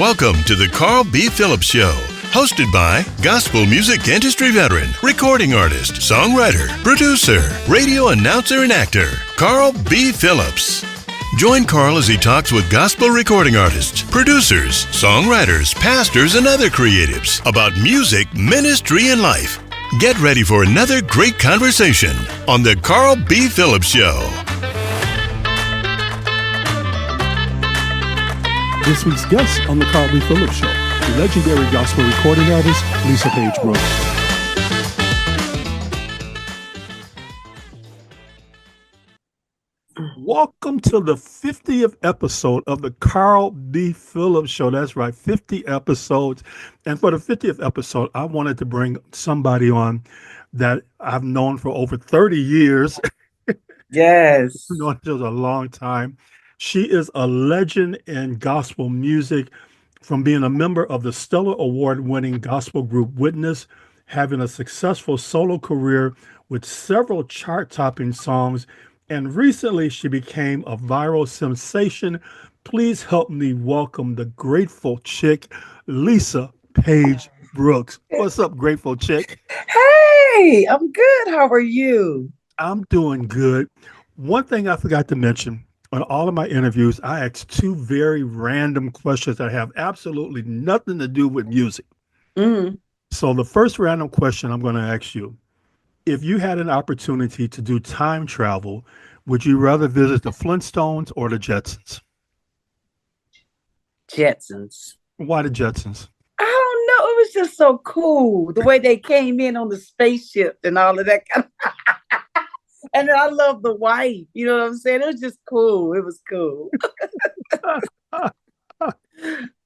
Welcome to the Carl B. Phillips Show, hosted by gospel music industry veteran, recording artist, songwriter, producer, radio announcer, and actor, Carl B. Phillips. Join Carl as he talks with gospel recording artists, producers, songwriters, pastors, and other creatives about music, ministry, and life. Get ready for another great conversation on the Carl B. Phillips Show. This week's guest on the Carl B. Phillips Show, the legendary gospel recording artist, Lisa Page Brooks. Welcome to the 50th episode of the Carl B. Phillips Show. That's right, 50 episodes. And for the 50th episode, I wanted to bring somebody on that I've known for over 30 years. Yes. I've known her a long time. She is a legend in gospel music, from being a member of the Stellar Award-winning gospel group Witness, having a successful solo career with several chart-topping songs, and recently she became a viral sensation. Please help me welcome the Grateful Chick, Lisa Page Brooks. What's up, Grateful Chick? Hey, I'm good. How are you? I'm doing good. One thing I forgot to mention, on all of my interviews, I ask two very random questions that have absolutely nothing to do with music. Mm. So the first random question I'm going to ask you, if you had an opportunity to do time travel, would you rather visit the Flintstones or the Jetsons? Jetsons. Why the Jetsons? I don't know. It was just so cool. The way they came in on the spaceship and all of that kind of and then I love the wife. You know what I'm saying? It was just cool. It was cool. Yeah,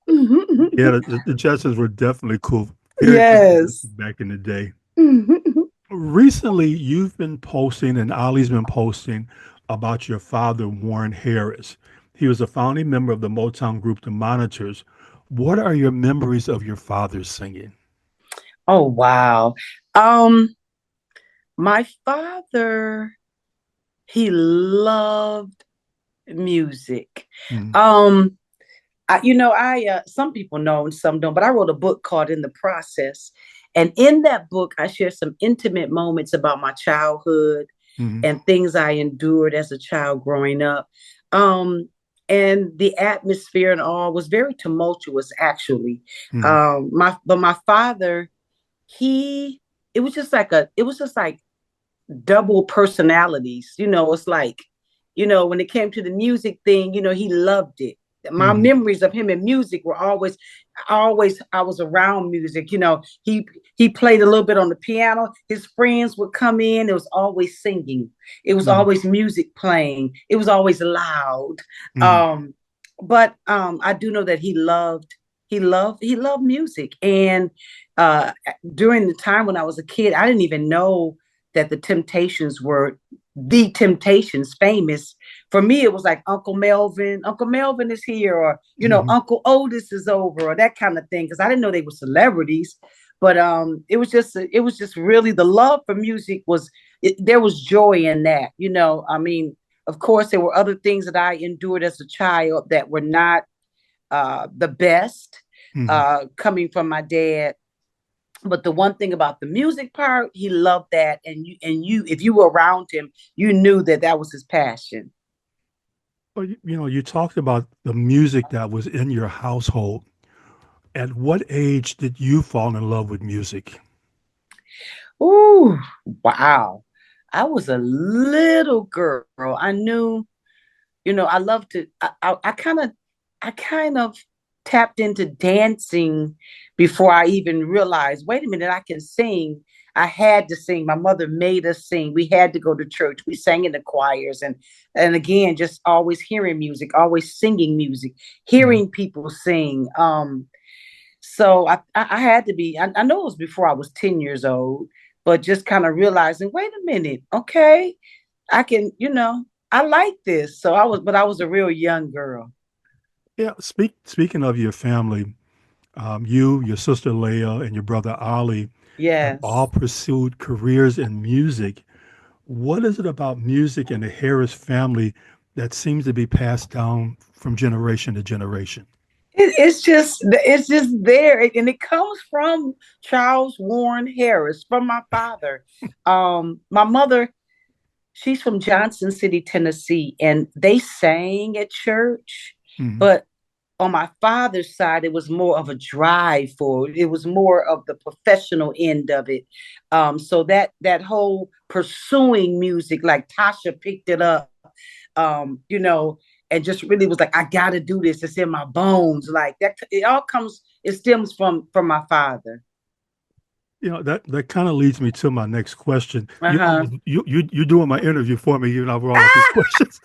the Jetsons were definitely cool. Yes. Back in the day. Recently, you've been posting, and Ollie's been posting about your father, Warren Harris. He was a founding member of the Motown group, The Monitors. What are your memories of your father's singing? Oh, wow. My father, he loved music. Mm. Some people know and some don't, but I wrote a book called In the Process. And in that book, I share some intimate moments about my childhood and things I endured as a child growing up. And the atmosphere and all was very tumultuous, actually. My father, it was just like double personalities. It's like, when it came to the music thing, he loved it. My memories of him in music were always I was around music. He played a little bit on the piano. His friends would come in. It was always singing. It was always music playing. It was always loud. But I do know that he loved music. And during the time when I was a kid, I didn't even know that the Temptations were the Temptations, famous. For me, it was like Uncle Melvin is here, or Uncle Otis is over, or that kind of thing, because I didn't know they were celebrities. But it was just really the love for music there was joy in that. I mean, of course, there were other things that I endured as a child that were not the best, coming from my dad. But the one thing about the music part, he loved that. And you, if you were around him, you knew that was his passion. Well, you talked about the music that was in your household. At what age did you fall in love with music? Ooh, wow. I was a little girl. I knew, I loved to, I kind of tapped into dancing before I even realized, wait a minute, I can sing. I had to sing. My mother made us sing. We had to go to church. We sang in the choirs, and again, just always hearing music, always singing music, hearing people sing. So I had to be. I know it was before I was 10 years old, but just kind of realizing, wait a minute, okay, I can. I like this. So I was a real young girl. Yeah. Speaking of your family, your sister Leah, and your brother Ollie have Yes. all pursued careers in music. What is it about music and the Harris family that seems to be passed down from generation to generation? It's just there, and it comes from Charles Warren Harris, from my father. My mother, she's from Johnson City, Tennessee, and they sang at church, but on my father's side, it was more of a drive for it. It was more of the professional end of it. So that whole pursuing music, like Tasha picked it up, you know, and just really was like, I gotta do this. It's in my bones. Like that, it stems from my father. You know, that kind of leads me to my next question. Uh-huh. You're doing my interview for me, even though I brought up these questions.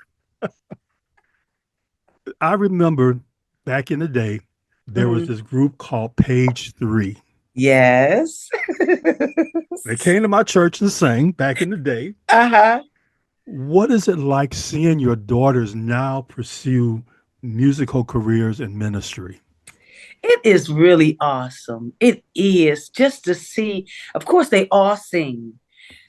I remember back in the day, there was this group called Page 3. Yes. They came to my church and sang back in the day. Uh-huh. What is it like seeing your daughters now pursue musical careers in ministry? It is really awesome. It is just to see. Of course, they all sing.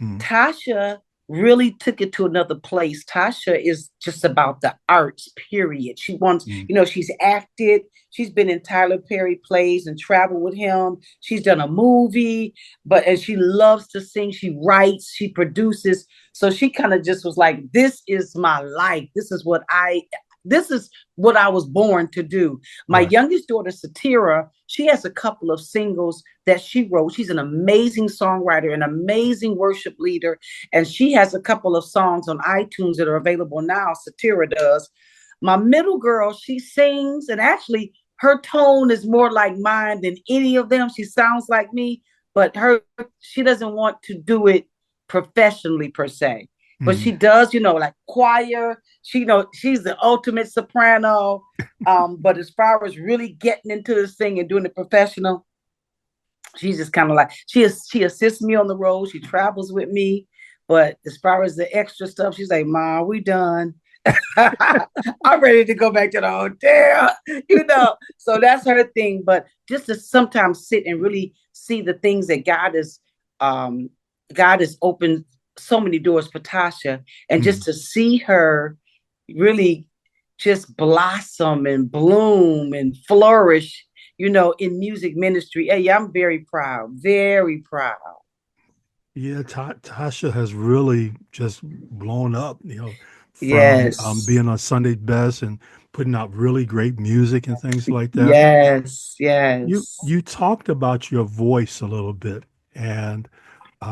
Tasha really took it to another place. Tasha is just about the arts, period. She wants, she's acted. She's been in Tyler Perry plays and traveled with him. She's done a movie, and she loves to sing. She writes, she produces. So she kind of just was like, this is my life. This is what I was born to do. My youngest daughter, Satira, she has a couple of singles that she wrote. She's an amazing songwriter, an amazing worship leader. And she has a couple of songs on iTunes that are available now. Satira does. My middle girl, she sings, and actually her tone is more like mine than any of them. She sounds like me, but she doesn't want to do it professionally per se. But she does, like choir. She's the ultimate soprano. But as far as really getting into this thing and doing it professional, she's just kind of like, she assists me on the road. She travels with me. But as far as the extra stuff, she's like, Ma, we done. I'm ready to go back to the hotel, So that's her thing. But just to sometimes sit and really see the things that God has opened so many doors for Tasha, and just to see her really just blossom and bloom and flourish, in music ministry. Hey, I'm very proud, very proud. Yeah, Tasha has really just blown up, from Yes. being on Sunday Best and putting out really great music and things like that. Yes, You talked about your voice a little bit, and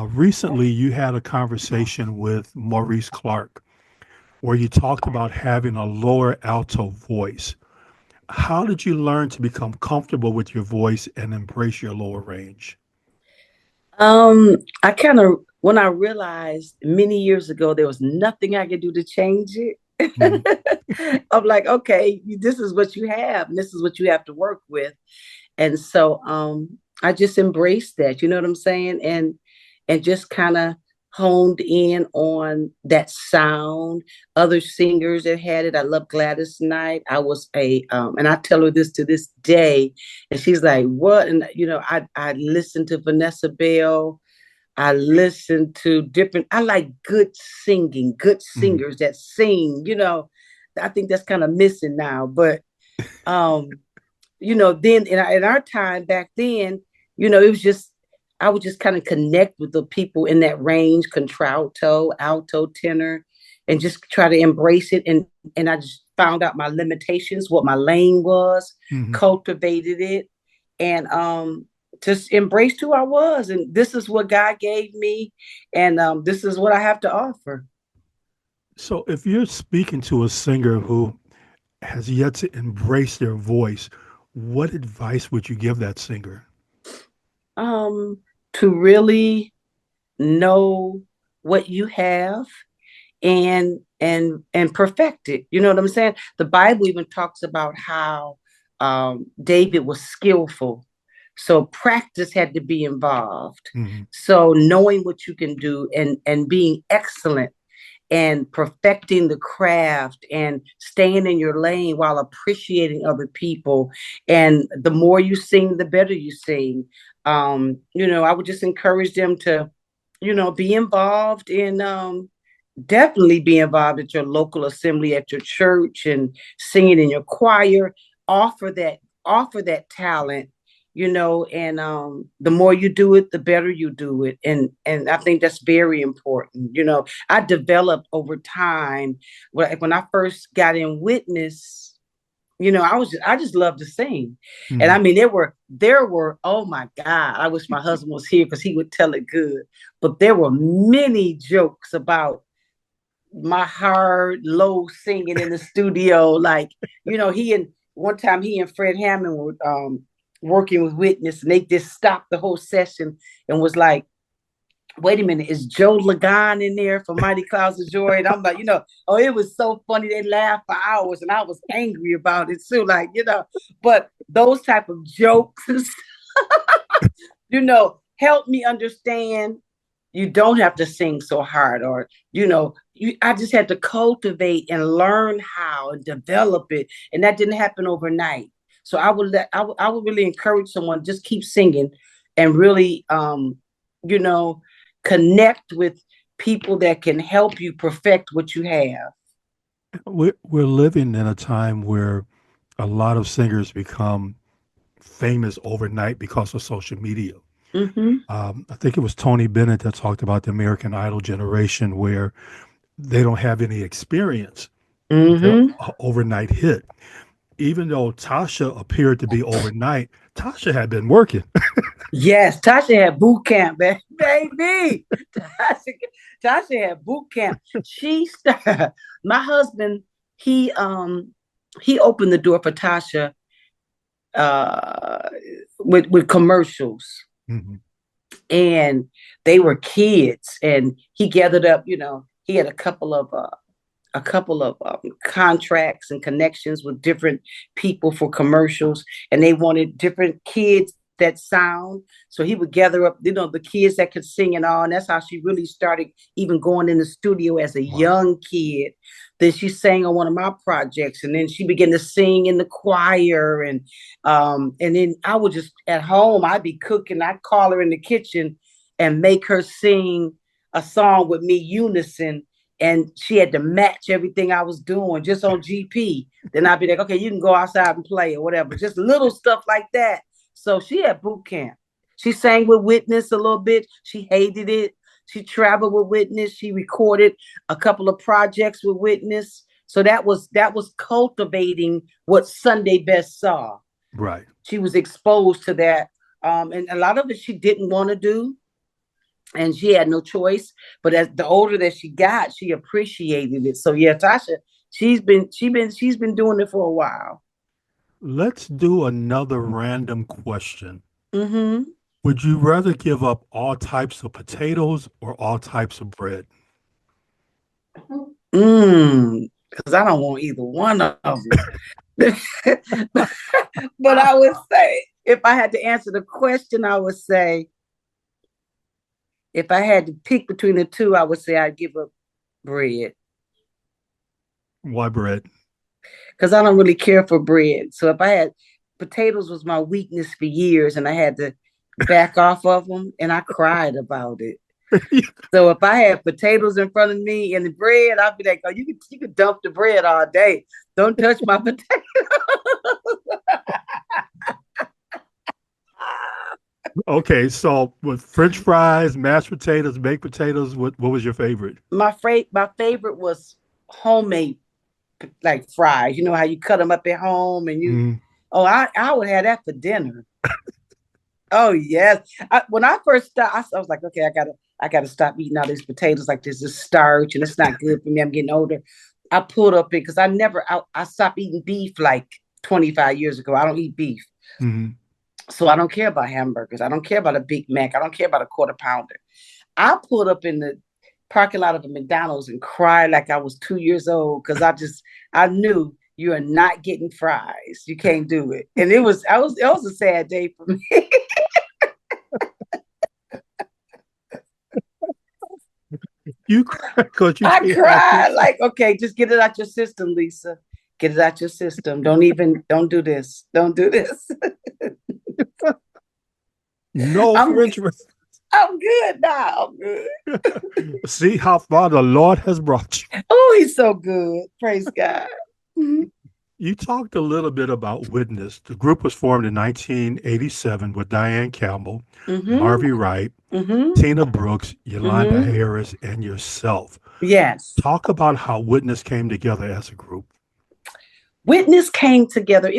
recently you had a conversation with Maurice Clark where you talked about having a lower alto voice. How did you learn to become comfortable with your voice and embrace your lower range? I kind of, when I realized many years ago there was nothing I could do to change it, I'm like, okay, this is what you have, and this is what you have to work with. And so I just embraced that, you know what I'm saying? And just kind of honed in on that sound. Other singers that had it. I love Gladys Knight. I was and I tell her this to this day, and she's like, what? And I listened to Vanessa Bell. I listened to I like good singing, good singers that sing, I think that's kind of missing now. But then in our time back then, it was just, I would just kind of connect with the people in that range, contralto, alto, tenor, and just try to embrace it. And I just found out my limitations, what my lane was, cultivated it, and just embraced who I was. And this is what God gave me, and this is what I have to offer. So if you're speaking to a singer who has yet to embrace their voice, what advice would you give that singer? To really know what you have and perfect it. You know what I'm saying? The Bible even talks about how David was skillful. So practice had to be involved. So knowing what you can do and being excellent and perfecting the craft and staying in your lane while appreciating other people. And the more you sing, the better you sing. I would just encourage them to, be involved in, definitely be involved at your local assembly, at your church, and singing in your choir. Offer offer that talent, and the more you do it, the better you do it. And I think that's very important. I developed over time. When I first got in Witness, I just love to sing. Mm-hmm. And I mean, there were, oh my God, I wish my husband was here because he would tell it good. But there were many jokes about my hard, low singing in the studio. Like, one time he and Fred Hammond were working with Witness, and they just stopped the whole session and was like, wait a minute, is Joe Lagan in there for Mighty Clouds of Joy? And I'm like, it was so funny. They laughed for hours, and I was angry about it too. Like, but those type of jokes, help me understand you don't have to sing so hard, or, I just had to cultivate and learn how and develop it. And that didn't happen overnight. So I would really encourage someone, just keep singing and really, connect with people that can help you perfect what you have. We're living in a time where a lot of singers become famous overnight because of social media. Mm-hmm. I think it was Tony Bennett that talked about the American Idol generation, where they don't have any experience. Mm-hmm. Overnight hit. Even though Tasha appeared to be overnight, Tasha had been working. Yes, Tasha had boot camp, baby. Tasha had boot camp. She started. My husband, he opened the door for Tasha with commercials. Mm-hmm. And they were kids, and he gathered up, he had a couple of contracts and connections with different people for commercials, and they wanted different kids that sound. So he would gather up, the kids that could sing and all. And that's how she really started even going in the studio as a young kid. Then she sang on one of my projects, and then she began to sing in the choir. And then I would just, at home, I'd be cooking. I'd call her in the kitchen and make her sing a song with me, unison. And she had to match everything I was doing just on GP. Then I'd be like, okay, you can go outside and play or whatever. Just little stuff like that. So she had boot camp. She sang with Witness a little bit. She hated it. She traveled with Witness. She recorded a couple of projects with Witness. So that was cultivating what Sunday Best saw. Right. She was exposed to that. And a lot of it she didn't want to do. And she had no choice. But as the older that she got, she appreciated it. So yeah, Tasha, she's been doing it for a while. Let's do another random question. Mm-hmm. Would you rather give up all types of potatoes or all types of bread? Because I don't want either one of them. But I would say, if I had to answer the question, I would say, if I had to pick between the two, I would say I'd give up bread. Why bread? Because I don't really care for bread. So if I had, potatoes was my weakness for years, and I had to back off of them, and I cried about it. So if I had potatoes in front of me and the bread, I'd be like, oh, you could dump the bread all day. Don't touch my potatoes. Okay, so with French fries, mashed potatoes, baked potatoes, what was your favorite? My favorite was homemade, like fries. You know how you cut them up at home, and you. I would have that for dinner. Oh yes. When I first started, I was like, okay, I gotta stop eating all these potatoes. Like this is starch, and it's not good for me. I'm getting older. I pulled up it because I stopped eating beef like 25 years ago. I don't eat beef. Mm-hmm. So I don't care about hamburgers. I don't care about a Big Mac. I don't care about a quarter pounder. I pulled up in the parking lot of a McDonald's and cried like I was 2 years old because I knew you are not getting fries. You can't do it. And it was a sad day for me. You cried because I cried like, okay, just get it out your system, Lisa. Get it out your system. Don't do this. Don't do this. No French fries. I'm good now. I'm good. See how far the Lord has brought you. Oh, he's so good. Praise God. Mm-hmm. You talked a little bit about Witness. The group was formed in 1987 with Diane Campbell, Mm-hmm. Marvy Wright, Mm-hmm. Tina Brooks, Yolanda Mm-hmm. Harris, and yourself. Yes. Talk about how Witness came together as a group. Witness came together.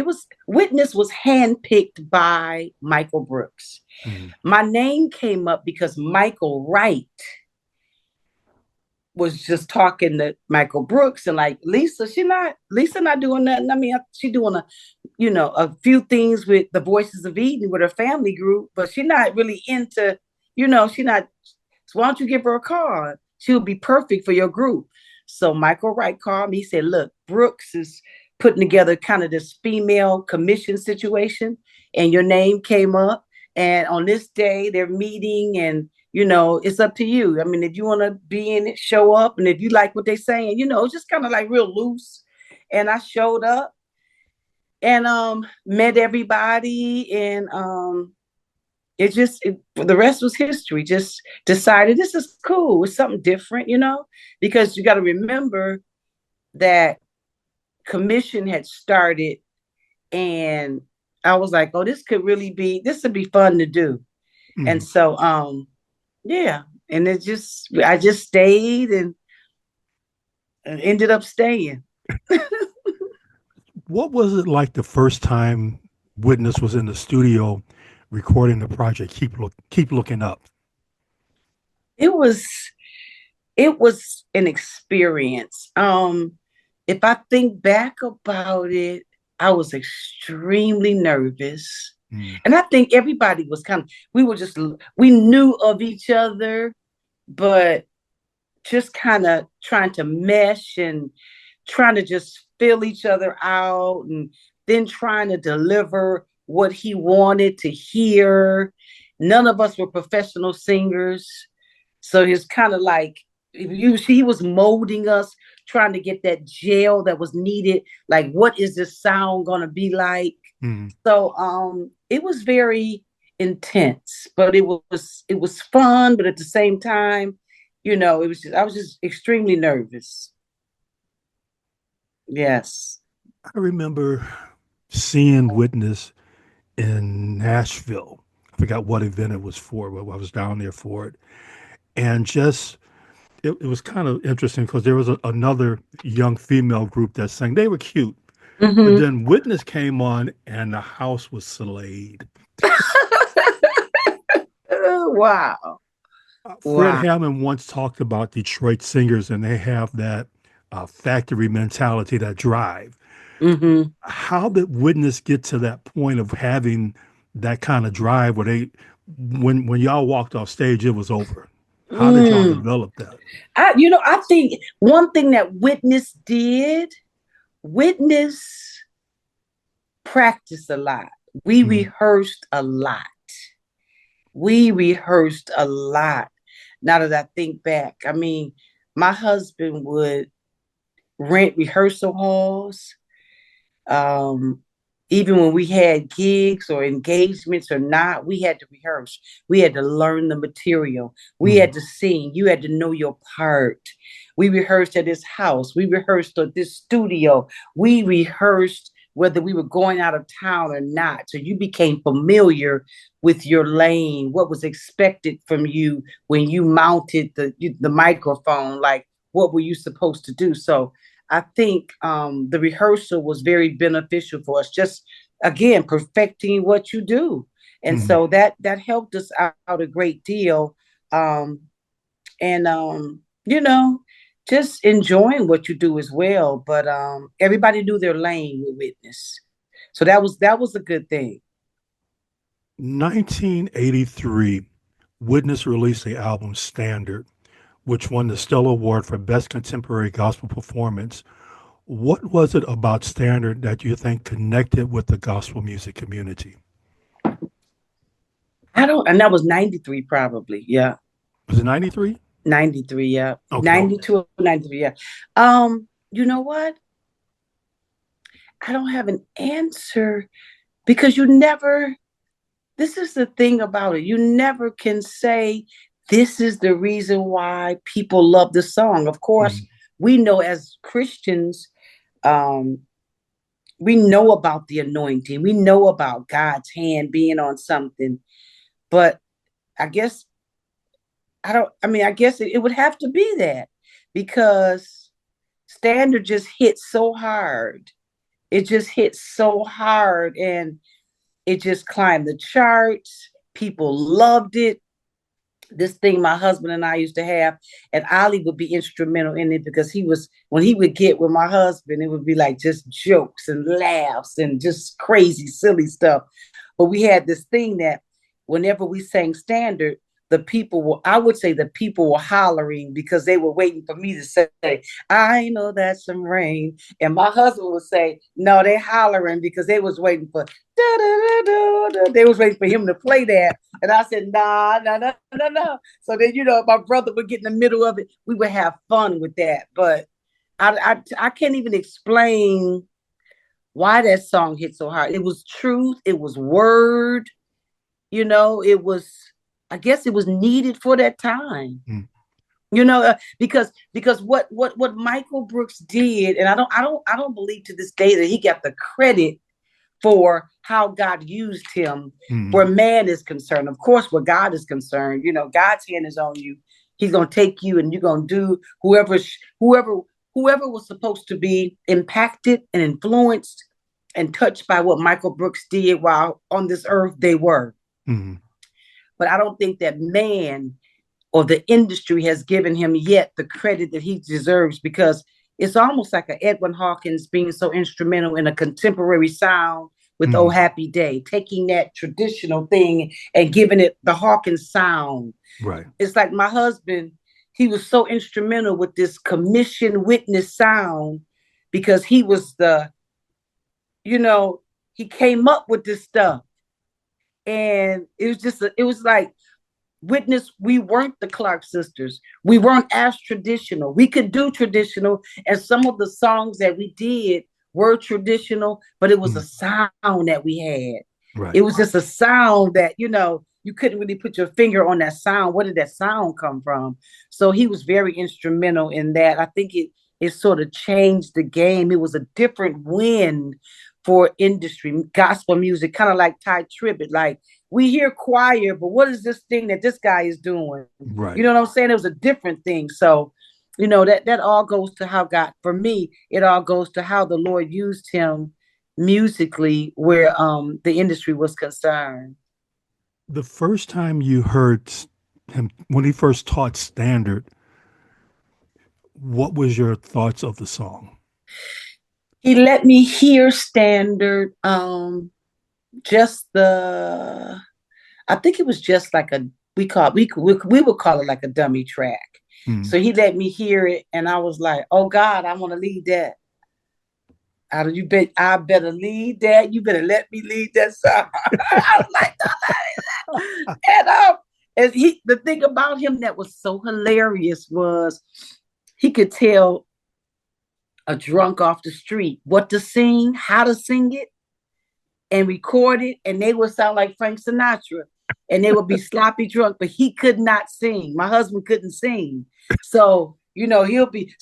Witness was handpicked by Michael Brooks. Mm, My name came up because Michael Wright was just talking to Michael Brooks and like Lisa not doing nothing. I mean, she doing a few things with the Voices of Eden with her family group, but she's not really into, she not. So why don't you give her a call? She'll be perfect for your group. So Michael Wright called me. He said, "Look, Brooks is putting together kind of this female commission situation, and your name came up. And on this day, they're meeting, and it's up to you. I mean, if you want to be in it, show up, and if you like what they're saying, just kind of like real loose." And I showed up and met everybody, and the rest was history. Just decided this is cool. It's something different, because you got to remember that commission had started, and I was like, oh, this would be fun to do. And mm. so, yeah, and I just stayed and ended up staying. What was it like the first time Witness was in the studio recording the project? Keep looking up. It was it was an experience. If I think back about it, I was extremely nervous. Mm, And I think everybody was we knew of each other, but just kind of trying to mesh and trying to just fill each other out and then trying to deliver what he wanted to hear. None of us were professional singers. So it's kind of like he was molding us, trying to get that gel that was needed. Like, what is this sound gonna be like? mm. So it was very intense, but it was fun, but at the same time, I was just extremely nervous. Yes. I remember seeing Witness in Nashville. I forgot what event it was for, but I was down there for it. And just, it was kind of interesting because there was another young female group that sang. They were cute. But Mm-hmm. then Witness came on and the house was slayed. Wow. Fred Wow. Hammond once talked about Detroit singers and they have that factory mentality, that drive. Mm-hmm. How did Witness get to that point of having that kind of drive where when y'all walked off stage, it was over? How did y'all Mm. develop that? I think one thing that Witness practiced a lot. We Mm, rehearsed a lot. We rehearsed a lot. Now that I think back, I mean, my husband would rent rehearsal halls. Um, Even when we had gigs or engagements or not, we had to rehearse. We had to learn the material. We mm, had to sing. You had to know your part. We rehearsed at his house. We rehearsed at this studio. We rehearsed whether we were going out of town or not. So you became familiar with your lane, what was expected from you when you mounted the microphone. Like, what were you supposed to do? So I think the rehearsal was very beneficial for us. Just again, perfecting what you do, and mm. so that helped us out a great deal. Um, and just enjoying what you do as well. But everybody knew their lane with Witness, so that was a good thing. 1983, Witness released the album Standard, which won the Stellar Award for Best Contemporary Gospel Performance. What was it about Standard that you think connected with the gospel music community? I don't, and that was 93 probably. Yeah, Was it 93? 93. Yeah, Okay. 92 or 93. Yeah. You know what? I don't have an answer because you never, this is the thing about it. You never can say, this is the reason why people love the song. Of course, Mm, we know as Christians, um, we know about the anointing. We know about God's hand being on something. But I guess I guess it would have to be that, because Standard just hit so hard. It just hit so hard, and it just climbed the charts. People loved it. This thing my husband and I used to have, and Ali would be instrumental in it, because when he would get with my husband, it would be like just jokes and laughs and just crazy, silly stuff. But we had this thing that whenever we sang Standard, I would say the people were hollering, because they were waiting for me to say, I know that's some rain. And my husband would say, no, they hollering because they was waiting for, da, da, da, da. They was waiting for him to play that. And I said, nah, no, no, no, no. So then, my brother would get in the middle of it. We would have fun with that. But I can't even explain why that song hit so hard. It was truth. It was word. I guess it was needed for that time. Because what Michael Brooks did, and I don't believe to this day that he got the credit for how God used him where man is concerned. Of course, where God is concerned, God's hand is on you. He's gonna take you, and you're gonna do whoever was supposed to be impacted and influenced and touched by what Michael Brooks did while on this earth, they were. Mm-hmm. But I don't think that man or the industry has given him yet the credit that he deserves, because it's almost like a Edwin Hawkins being so instrumental in a contemporary sound with Oh Happy Day, taking that traditional thing and giving it the Hawkins sound. Right. It's like my husband, he was so instrumental with this commission witness sound, because he was he came up with this stuff. And it was like, witness, we weren't the Clark sisters. We weren't as traditional. We could do traditional, and some of the songs that we did were traditional, but it was a sound that we had. Right. It was just a sound that, you couldn't really put your finger on that sound. Where did that sound come from? So he was very instrumental in that. I think it sort of changed the game. It was a different wind for industry, gospel music, kind of like Ty Tribbett. Like, we hear choir, but what is this thing that this guy is doing? Right. You know what I'm saying? It was a different thing. So, that all goes to how God, for me, it all goes to how the Lord used him musically where the industry was concerned. The first time you heard him, when he first taught Standard, what was your thoughts of the song? He let me hear Standard, I think it was just like we would call it like a dummy track. So he let me hear it, and I was like, oh God, I want to lead that. I better lead that. You better let me lead that song. I was like, and the thing about him that was so hilarious was he could tell a drunk off the street what to sing, how to sing it, and record it, and they would sound like Frank Sinatra, and they would be sloppy drunk, but he could not sing. My husband couldn't sing. So, he'll be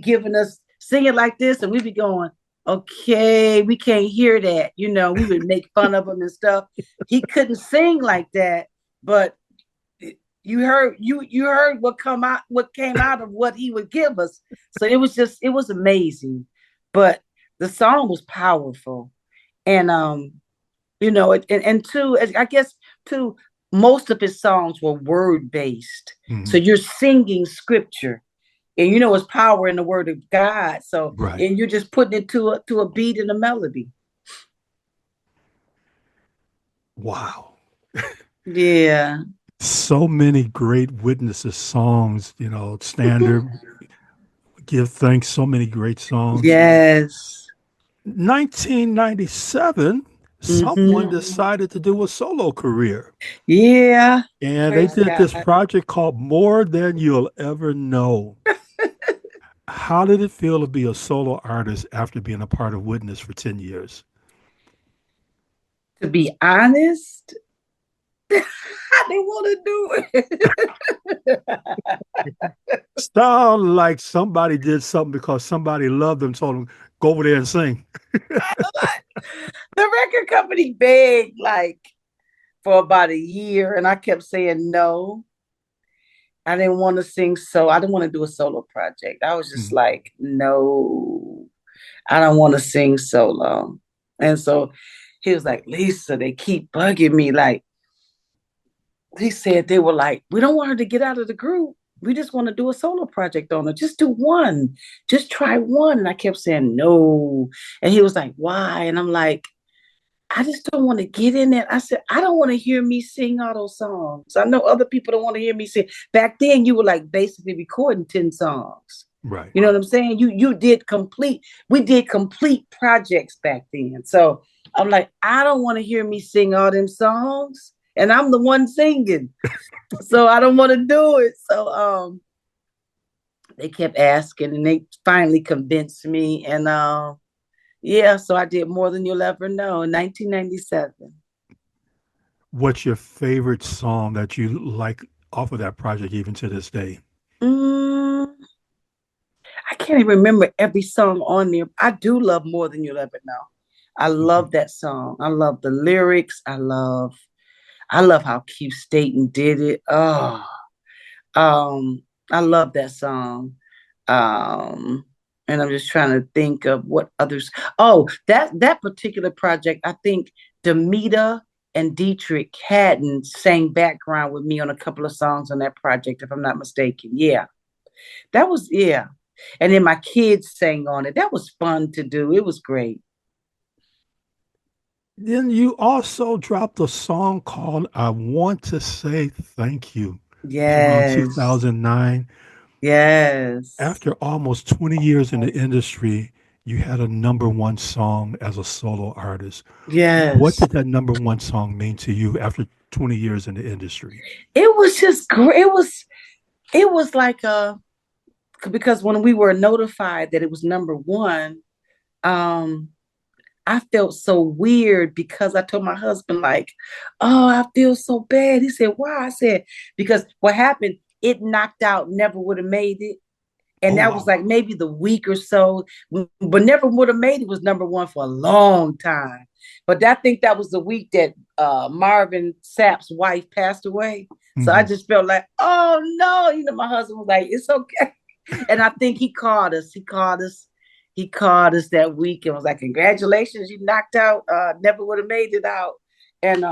giving us singing like this, and we'd be going, okay, we can't hear that. We would make fun of him and stuff. He couldn't sing like that, but you heard what came out of what he would give us. So it was amazing. But the song was powerful. And and two, I guess too, most of his songs were word based. So you're singing scripture, and it's power in the word of God. So right. And you're just putting it to a beat and a melody. Wow. Yeah. So many great Witnesses songs, Standard, Give Thanks, so many great songs. Yes. 1997, someone decided to do a solo career. Yeah. And they did this project called More Than You'll Ever Know. How did it feel to be a solo artist after being a part of Witness for 10 years? To be honest, I didn't want to do it. Sound like somebody did something because somebody loved them, told them, go over there and sing. The record company begged like for about a year, and I kept saying no. I didn't want to sing, so I didn't want to do a solo project. I was just like, no, I don't want to sing solo. And so he was like, Lisa, they keep bugging me. Like, he said they were like, we don't want her to get out of the group. We just want to do a solo project on her. Just do one. Just try one. And I kept saying no. And he was like, why? And I'm like, I just don't want to get in there. I said, I don't want to hear me sing all those songs. I know other people don't want to hear me sing. Back then, you were like basically recording 10 songs. Right. You know what I'm saying? We did complete projects back then. So I'm like, I don't want to hear me sing all them songs. And I'm the one singing. So I don't want to do it. So they kept asking, and they finally convinced me. And yeah, so I did More Than You'll Ever Know in 1997. What's your favorite song that you like off of that project even to this day? I can't even remember every song on there. I do love More Than You'll Ever Know. I love that song. I love the lyrics. I love how Keith Staten did it. Oh, I love that song. And I'm just trying to think of what others. Oh, that particular project, I think Demita and Dietrich Haddon sang background with me on a couple of songs on that project, if I'm not mistaken. Yeah, that was, yeah. And then my kids sang on it. That was fun to do. It was great. Then you also dropped a song called I Want to Say Thank You around Yes. 2009. Yes. After almost 20 years in the industry, you had a number one song as a solo artist. Yes. What did that number one song mean to you after 20 years in the industry? It was just great. It was like because when we were notified that it was number one, I felt so weird because I told my husband, like, oh, I feel so bad. He said, why? I said, because what happened, it knocked out Never Would Have Made It. And that was like maybe the week or so, but Never Would Have Made It was number one for a long time. But I think that was the week that Marvin Sapp's wife passed away. So I just felt like, oh no, my husband was like, it's okay. And I think he called us that week and was like, congratulations, you knocked out Never Would Have Made It out. And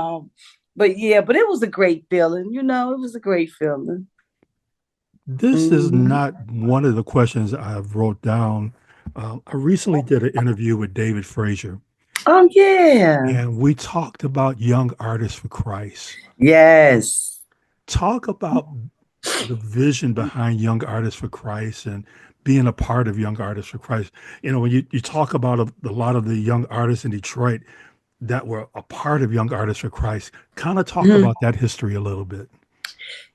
but it was a great feeling, it was a great feeling. This is not one of the questions I've wrote down. I recently did an interview with David Frazier. Oh, yeah. And we talked about Young Artists for Christ. Yes. Talk about the vision behind Young Artists for Christ and being a part of Young Artists for Christ. When you talk about a lot of the young artists in Detroit that were a part of Young Artists for Christ, kind of talk about that history a little bit.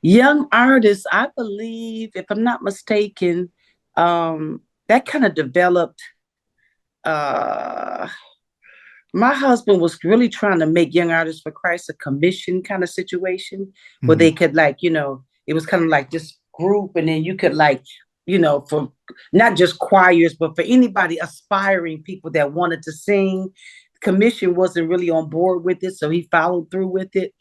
Young artists, I believe, if I'm not mistaken, that kind of developed. My husband was really trying to make Young Artists for Christ a commission kind of situation where they could it was kind of like this group, and then you could for not just choirs, but for anybody aspiring people that wanted to sing. Commission wasn't really on board with it, so he followed through with it.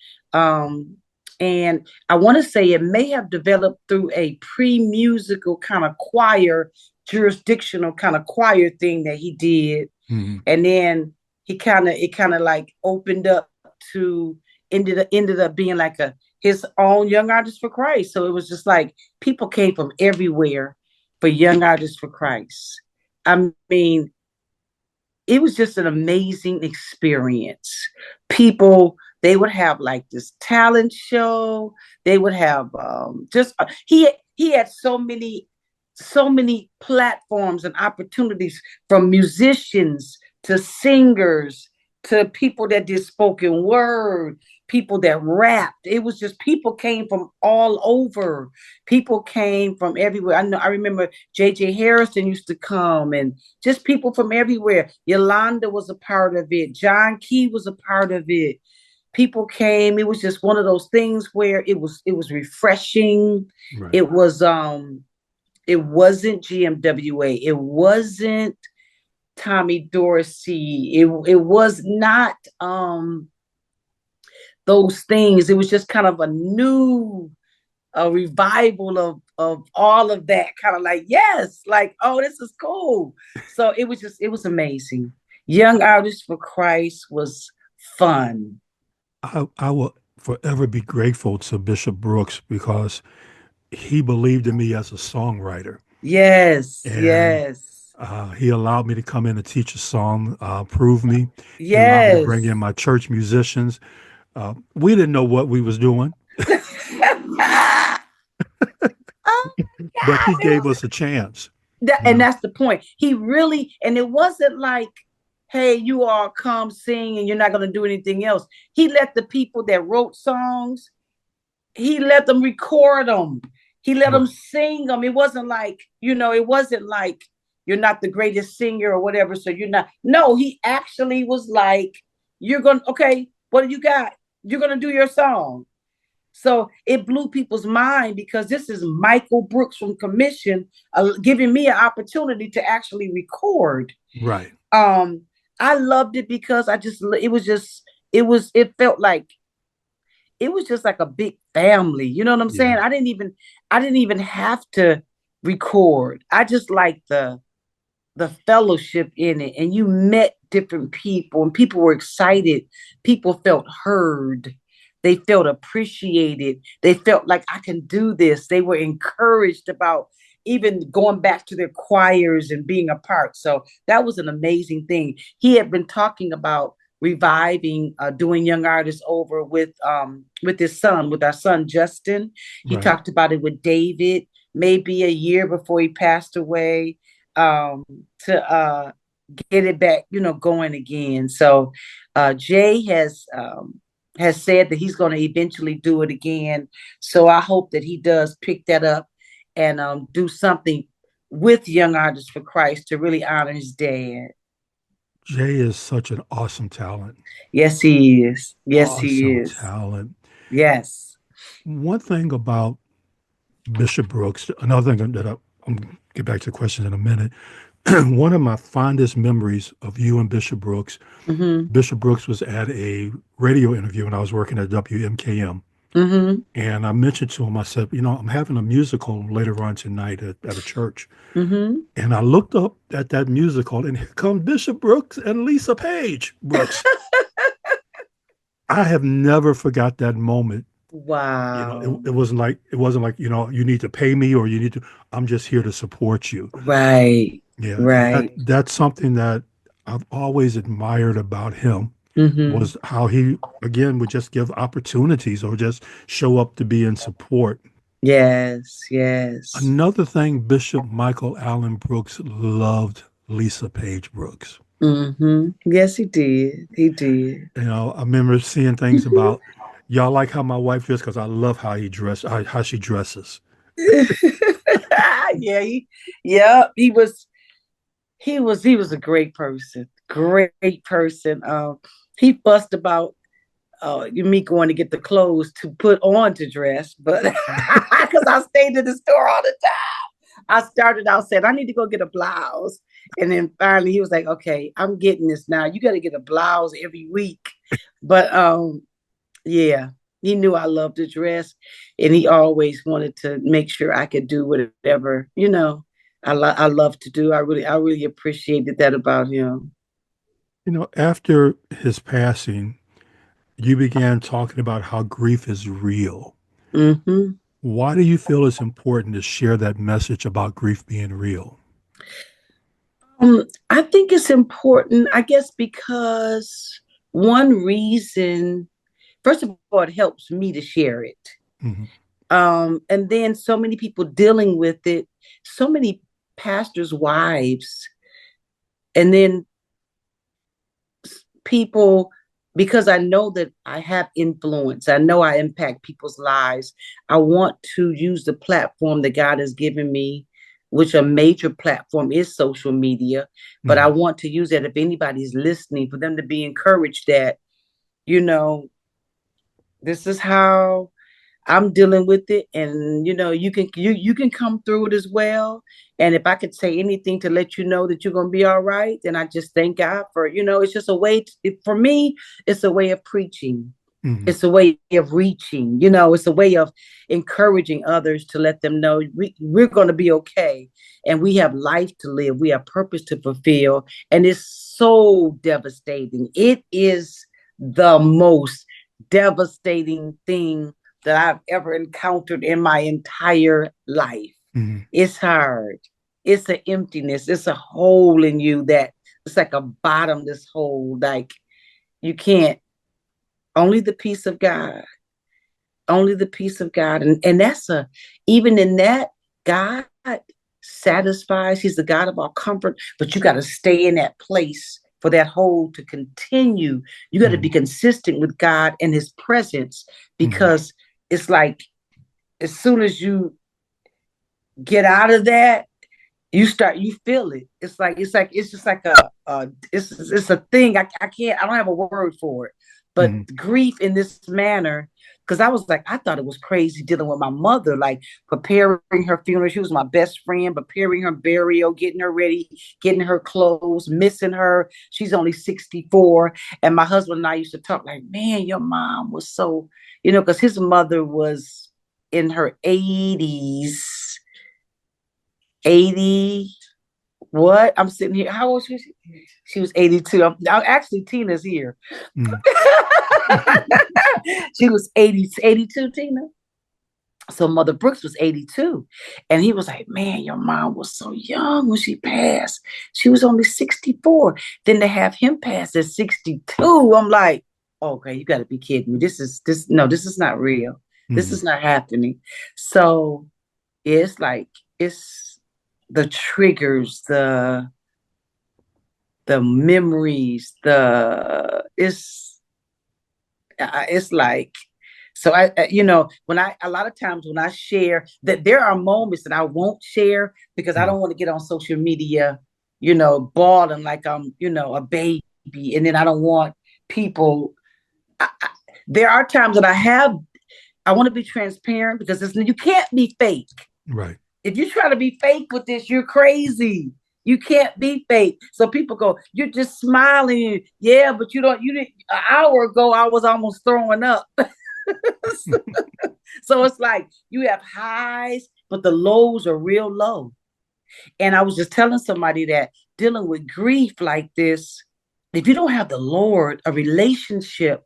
And I want to say it may have developed through a pre-musical kind of choir, jurisdictional kind of choir thing that he did. And then it kind of like opened up to ended up being like his own Young Artists for Christ. So it was just like people came from everywhere for Young Artists for Christ. I mean, it was just an amazing experience. People, they would have like this talent show. They would have he had so many platforms and opportunities, from musicians to singers to people that did spoken word, people that rapped. It was just people came from all over. People came from everywhere. I remember J.J. Harrison used to come, and just people from everywhere. Yolanda was a part of it. John Key was a part of it. People came. It was just one of those things where it was refreshing. Right. It wasn't GMWA. It wasn't Tommy Dorsey. It was not those things. It was just kind of a revival of all of that, kind of like, yes, like, oh, this is cool. So it was amazing. Young Artists for Christ was fun. I will forever be grateful to Bishop Brooks because he believed in me as a songwriter. Yes, And yes. He allowed me to come in and teach a song, prove me. Yes. He allowed me to bring in my church musicians. We didn't know what we was doing. Oh, but he gave us a chance. And that's the point. He really, and it wasn't like, hey, you all come sing and you're not going to do anything else. He let the people that wrote songs, he let them record them. He let them sing them. It wasn't like, it wasn't like you're not the greatest singer or whatever. So you're not. No, he actually was like, okay, what do you got? You're going to do your song. So it blew people's mind because this is Michael Brooks from Commission giving me an opportunity to actually record. Right. I loved it because it felt like it was just like a big family. You know what I'm saying? I didn't even have to record. I just liked the fellowship in it, and you met different people, and people were excited. People felt heard. They felt appreciated. They felt like I can do this. They were encouraged about even going back to their choirs and being a part. So that was an amazing thing. He had been talking about reviving, doing Young Artists over with his son, with our son, Justin. He talked about it with David, maybe a year before he passed away, to get it back, going again. So Jay has said that he's going to eventually do it again. So I hope that he does pick that up and do something with Young Artists for Christ to really honor his dad. Jay is such an awesome talent. Yes, he is. Yes, awesome he is. Talent. Yes. One thing about Bishop Brooks, another thing that I'm going to get back to the question in a minute. One of my fondest memories of you and Bishop Brooks, Bishop Brooks was at a radio interview when I was working at WMKM. And I mentioned to him, I said, I'm having a musical later on tonight at a church. And I looked up at that musical, and here come Bishop Brooks and Lisa Page Brooks. I have never forgot that moment. Wow. It wasn't like, you need to pay me or I'm just here to support you. Right. Yeah. Right. That's something that I've always admired about him. Was how he, again, would just give opportunities or just show up to be in support. Yes, yes. Another thing, Bishop Michael Allen Brooks loved Lisa Page Brooks. Yes, he did. He did. I remember seeing things about, y'all like how my wife dressed, because I love how how she dresses. Yeah, he was a great person. Great person. He fussed about me going to get the clothes to put on to dress, but because I stayed in the store all the time. I started out saying, I need to go get a blouse. And then finally he was like, okay, I'm getting this now. You got to get a blouse every week. But yeah, he knew I loved to dress, and he always wanted to make sure I could do whatever, I love to do. I really appreciated that about him. After his passing, you began talking about how grief is real. Why do you feel it's important to share that message about grief being real? I think it's important, I guess, because one reason, first of all, it helps me to share it. And then so many people dealing with it, so many pastors' wives, and then people, because I know that I have influence, I know I impact people's lives. I want to use the platform that God has given me, which a major platform is social media, but I want to use that if anybody's listening, for them to be encouraged that, This is how I'm dealing with it, and you can come through it as well. And if I could say anything to let you know that you're gonna be all right, then I just thank God for it's just a way for me. It's a way of preaching. Mm-hmm. It's a way of reaching. It's a way of encouraging others to let them know we're gonna be okay, and we have life to live. We have purpose to fulfill, and it's so devastating. It is the most devastating thing that I've ever encountered in my entire life. Mm-hmm. It's hard. It's an emptiness. It's a hole in you that it's like a bottomless hole. Like you can't, only the peace of God, only the peace of God. And that's even in that, God satisfies. He's the God of all comfort, but you got to stay in that place for that hole to continue. You got to be consistent with God and his presence, because it's like, as soon as you get out of that, you feel it. It's just like it's a thing. I don't have a word for it, but grief in this manner, because I thought it was crazy dealing with my mother, like preparing her funeral. She was my best friend, preparing her burial, getting her ready, getting her clothes, missing her. She's only 64. And my husband and I used to talk like, man, your mom was so, because his mother was in her 80s. 80, what? I'm sitting here. How old was she? She was 82. I'm actually, Tina's here. She was 82, Tina. So Mother Brooks was 82. And he was like, man, your mom was so young when she passed. She was only 64. Then to have him pass at 62, I'm like, okay, you got to be kidding me. This is not real. This is not happening. So it's like, it's the triggers, the memories, it's like, so I when a lot of times when I share, that there are moments that I won't share because I don't want to get on social media, bawling like I'm, a baby. And then I don't want people, there are times that I want to be transparent, because you can't be fake. Right. If you try to be fake with this, you're crazy. You can't be fake. So people go, you're just smiling. Yeah, but you didn't, an hour ago, I was almost throwing up. So it's like you have highs, but the lows are real low. And I was just telling somebody that dealing with grief like this, if you don't have the Lord, a relationship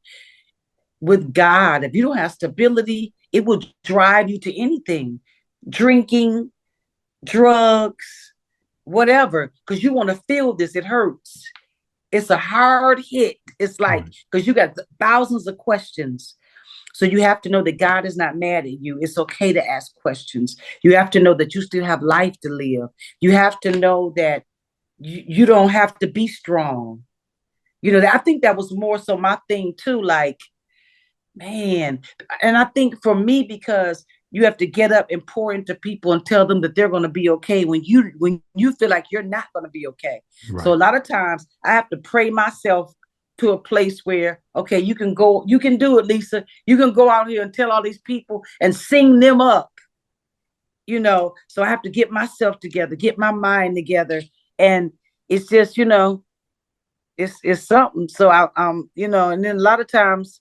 with God, if you don't have stability, it will drive you to anything. Drinking, drugs, whatever, because you want to feel this. It hurts. It's a hard hit. It's like, because you got thousands of questions. So you have to know that God is not mad at you. It's okay to ask questions. You have to know that you still have life to live. You have to know that you don't have to be strong. I think that was more so my thing too. Like, man, and I think for me, because you have to get up and pour into people and tell them that they're going to be okay when you feel like you're not going to be okay. Right. So a lot of times I have to pray myself to a place where, okay, you can do it, Lisa. You can go out here and tell all these people and sing them up, so I have to get myself together, get my mind together. And it's just, it's something. So and then a lot of times,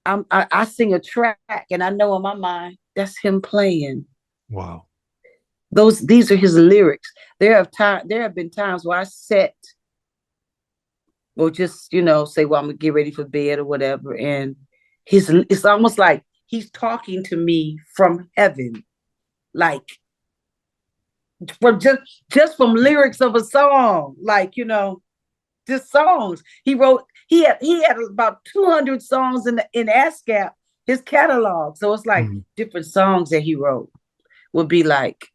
I sing a track and I know in my mind that's him playing. Wow. These are his lyrics. There have been times where I sat or just, say, well, I'm gonna get ready for bed or whatever. And it's almost like he's talking to me from heaven, like from just from lyrics of a song, like, just songs he wrote. He had about 200 songs in ASCAP, his catalog. So it's like different songs that he wrote would be like,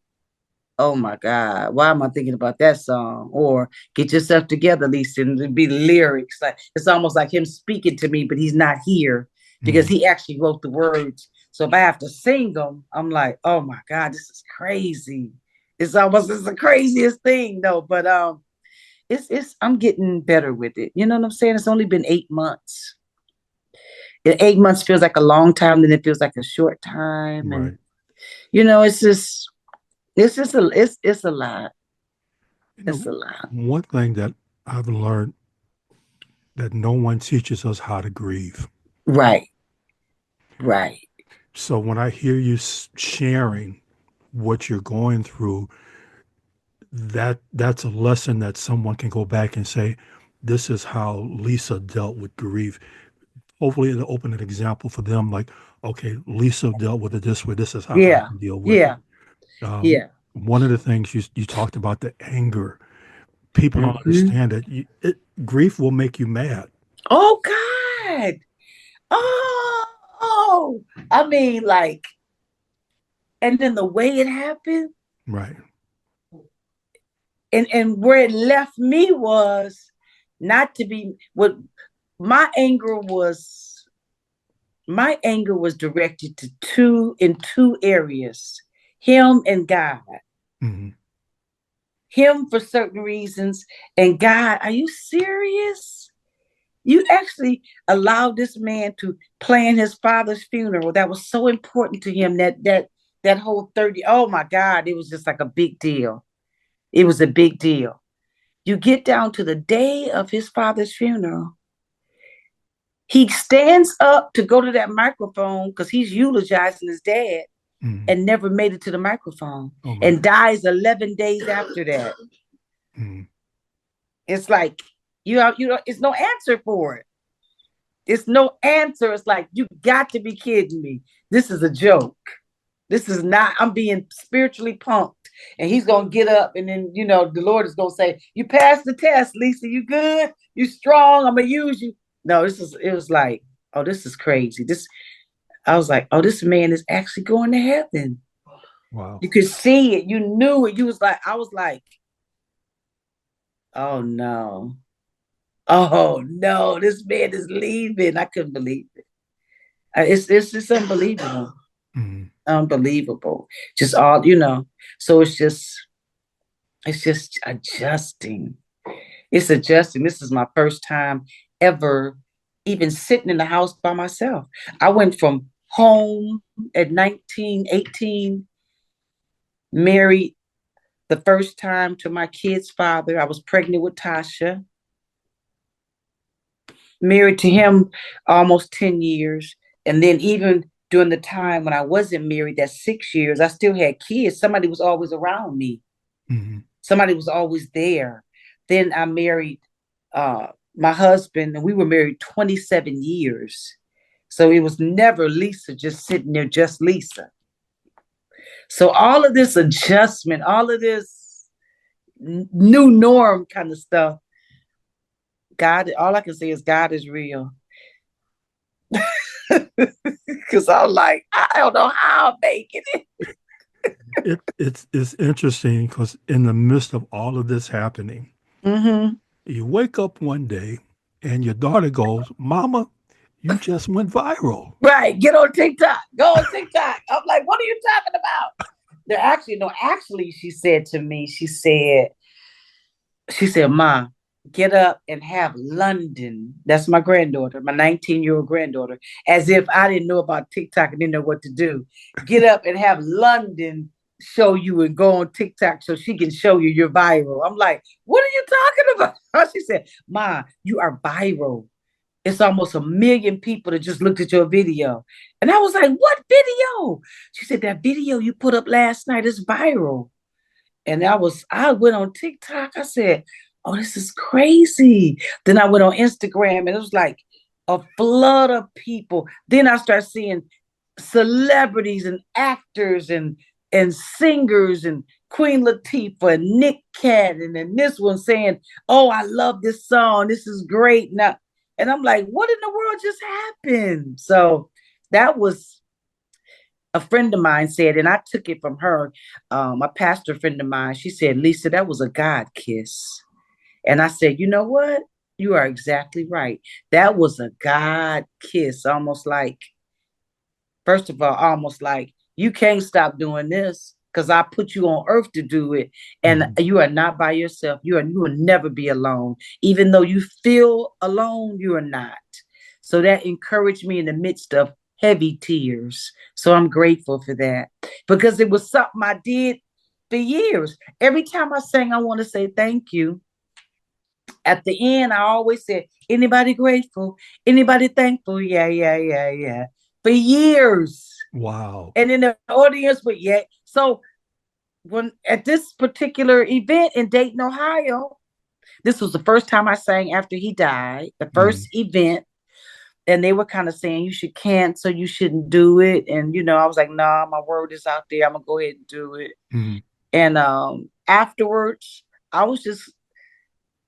oh my God, why am I thinking about that song? Or get yourself together, Lisa, and it'd be lyrics. Like, it's almost like him speaking to me, but he's not here because he actually wrote the words. So if I have to sing them, I'm like, oh my God, this is crazy. It's the craziest thing though. But I'm getting better with it. You know what I'm saying? It's only been 8 months. And 8 months feels like a long time, then it feels like a short time. Right. And it's just a lot. It's a lot. One thing that I've learned that no one teaches us how to grieve. Right. Right. So when I hear you sharing what you're going through, that's a lesson that someone can go back and say, this is how Lisa dealt with grief. Hopefully it'll open an example for them, like, okay, Lisa dealt with it this way. This is how I can deal with it. One of the things you talked about, the anger. People don't understand that grief will make you mad. Oh, God. Oh, I mean, like, and then the way it happened. Right. And where it left me was not to be what my anger was directed to two areas, him and God. Mm-hmm. Him for certain reasons, and God, are you serious? You actually allowed this man to plan his father's funeral. That was so important to him, that whole 30, oh my God, it was just like a big deal. It was a big deal. You get down to the day of his father's funeral. He stands up to go to that microphone because he's eulogizing his dad, and never made it to the microphone, and dies 11 days after that. It's like, it's no answer for it. It's no answer. It's like, you got to be kidding me. This is a joke. This is not, I'm being spiritually punked. And he's going to get up, and then, the Lord is going to say, you passed the test, Lisa. You good? You strong? I'm going to use you. No, it was like, oh, this is crazy. I was like, oh, this man is actually going to heaven. Wow. You could see it. You knew it. I was like, oh no. Oh no, this man is leaving. I couldn't believe it. It's just unbelievable. Unbelievable. Just all, so it's just adjusting. It's adjusting. This is my first time ever even sitting in the house by myself. I went from home at 19, 18, married the first time to my kid's father. I was pregnant with Tasha. Married to him almost 10 years. And then even during the time when I wasn't married, that 6 years, I still had kids. Somebody was always around me. Somebody was always there. Then I married my husband, and we were married 27 years. So it was never Lisa just sitting there, just Lisa. So all of this adjustment, all of this new norm kind of stuff, God, all I can say is God is real. Because I'm like, I don't know how I'm making it. It's interesting because in the midst of all of this happening, you wake up one day and your daughter goes, Mama, you just went viral. Right. Get on TikTok. Go on TikTok. I'm like, what are you talking about? Actually, she said to me, she said, Ma, get up and have London. That's my granddaughter, my 19-year-old granddaughter, as if I didn't know about TikTok and didn't know what to do. Get up and have London show you and go on TikTok so she can show you're viral. I'm like, what are you talking about? She said, Ma, you are viral. It's almost 1 million people that just looked at your video. And I was like, what video? She said, that video you put up last night is viral. And I went on TikTok. I said, oh, this is crazy. Then I went on Instagram, and it was like a flood of people. Then I started seeing celebrities and actors and singers, and Queen Latifah and Nick Cannon, and this one saying, oh, I love this song. This is great. Now, and I'm like, what in the world just happened? So that was, a friend of mine said, and I took it from her, a pastor friend of mine, she said, Lisa, that was a God kiss. And I said, you know what? You are exactly right. That was a God kiss. Almost like, first of all, almost like, you can't stop doing this because I put you on earth to do it. And you are not by yourself. You will never be alone. Even though you feel alone, you are not. So that encouraged me in the midst of heavy tears. So I'm grateful for that, because it was something I did for years. Every time I sang, I want to say thank you. At the end, I always said, anybody grateful? Anybody thankful? Yeah, yeah, yeah, yeah. For years. Wow. And in the audience, but yet. So when at this particular event in Dayton, Ohio, this was the first time I sang after he died, the first event. And they were kind of saying, you should cancel, you shouldn't do it. And, I was like, nah, my word is out there. I'm going to go ahead and do it. And afterwards, I was just,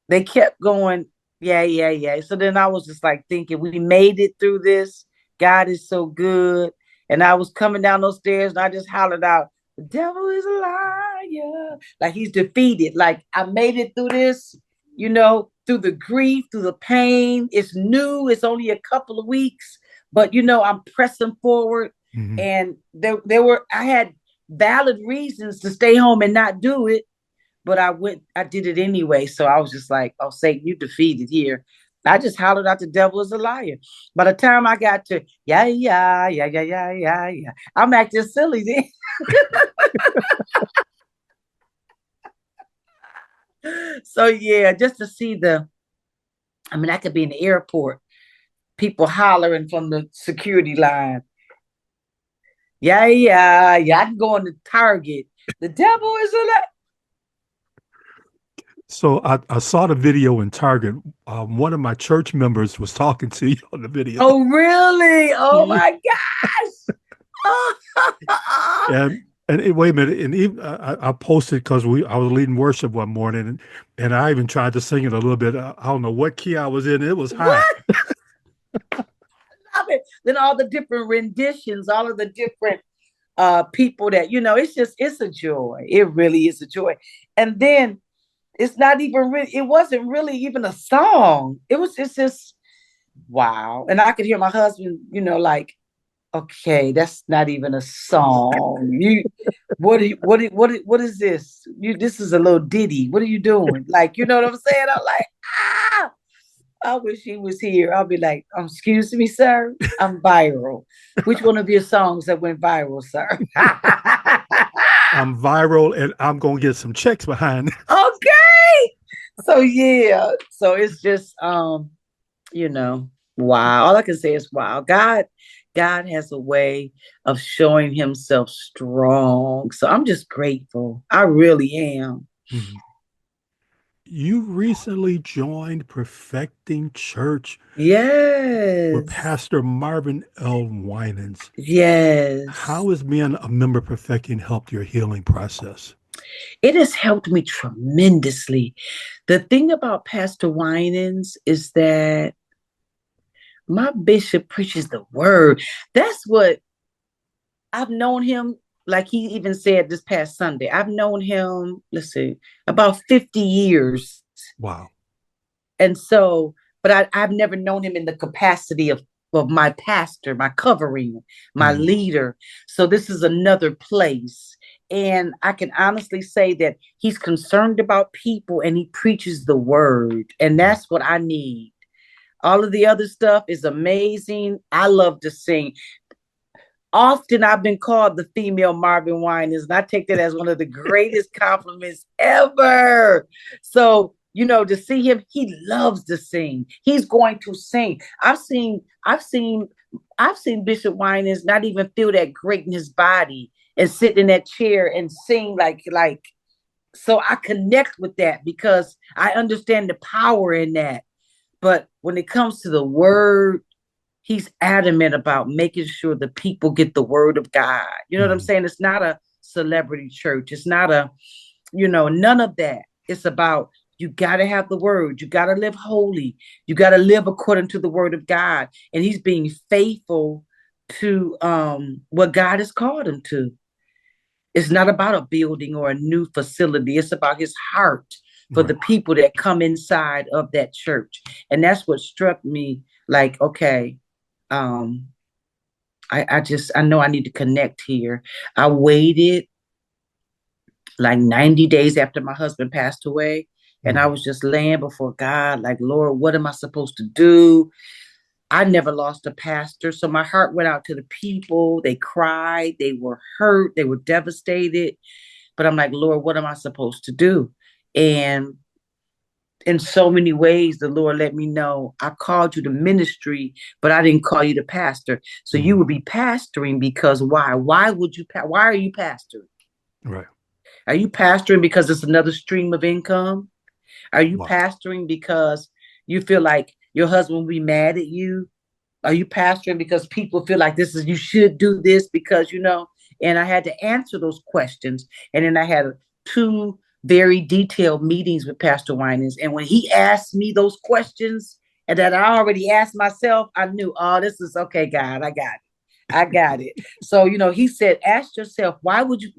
they kept going, yeah, yeah, yeah. So then I was just like thinking, we made it through this. God is so good. And I was coming down those stairs and I just hollered out, the devil is a liar. Like he's defeated. Like I made it through this, through the grief, through the pain. It's new. It's only a couple of weeks, but I'm pressing forward. And I had valid reasons to stay home and not do it. But I did it anyway. So I was just like, oh, Satan, you defeated here. I just hollered out, the devil is a liar. By the time I got to, yeah, yeah, yeah, yeah, yeah, yeah, yeah, I'm acting silly then. So, yeah, just to see I could be in the airport, people hollering from the security line. Yeah, yeah, yeah, I can go on the Target. The devil is a liar. So I saw the video in Target. One of my church members was talking to you on the video. Oh, really? Oh, my gosh. And wait a minute. And even, I posted because I was leading worship one morning, and I even tried to sing it a little bit. I don't know what key I was in. It was high. Love it. Then all the different renditions, all of the different people that, it's a joy. It really is a joy. And then it's not even really, it wasn't really even a song. It's just, wow. And I could hear my husband, like, okay, that's not even a song. What is this? This is a little ditty. What are you doing? Like, you know what I'm saying? I'm like, I wish he was here. I'll be like, excuse me, sir. I'm viral. Which one of your songs that went viral, sir? I'm viral and I'm going to get some checks behind it. Okay. So, yeah. So it's just, wow. All I can say is, wow. God has a way of showing himself strong. So I'm just grateful. I really am. You recently joined Perfecting Church. Yes. With Pastor Marvin L. Winans. Yes. How has being a member of Perfecting helped your healing process? It has helped me tremendously. The thing about Pastor Winans is that my bishop preaches the word. That's what I've known him. Like he even said this past Sunday, I've known him, about 50 years. Wow. And so, but I've never known him in the capacity of my pastor, my covering, my leader. So this is another place. And I can honestly say that he's concerned about people and he preaches the word. And that's what I need. All of the other stuff is amazing. I love to sing. Often I've been called the female Marvin Winans, and I take that as one of the greatest compliments ever. So, to see him, he loves to sing. He's going to sing. I've seen Bishop Winans not even feel that great in his body and sit in that chair and sing like. So I connect with that because I understand the power in that. But when it comes to the word, he's adamant about making sure the people get the word of God. You know what I'm saying? It's not a celebrity church. It's not none of that. It's about, you got to have the word. You got to live holy. You got to live according to the word of God. And he's being faithful to what God has called him to. It's not about a building or a new facility. It's about his heart for the people that come inside of that church. And that's what struck me. Like, okay, I know I need to connect here. I waited like 90 days after my husband passed away. And I was just laying before God, like, Lord, what am I supposed to do? I never lost a pastor. So my heart went out to the people. They cried. They were hurt. They were devastated. But I'm like, Lord, what am I supposed to do? And in so many ways, the Lord let me know, I called you to ministry, but I didn't call you to pastor. So you would be pastoring because why? Why are you pastoring? Right. Are you pastoring because it's another stream of income? Are you pastoring because you feel like your husband will be mad at you? Are you pastoring because people feel like you should do this because, and I had to answer those questions. And then I had 2 very detailed meetings with Pastor Winans. And when he asked me those questions and that I already asked myself, I knew, oh, this is okay, God, I got it. So, he said, ask yourself, why would you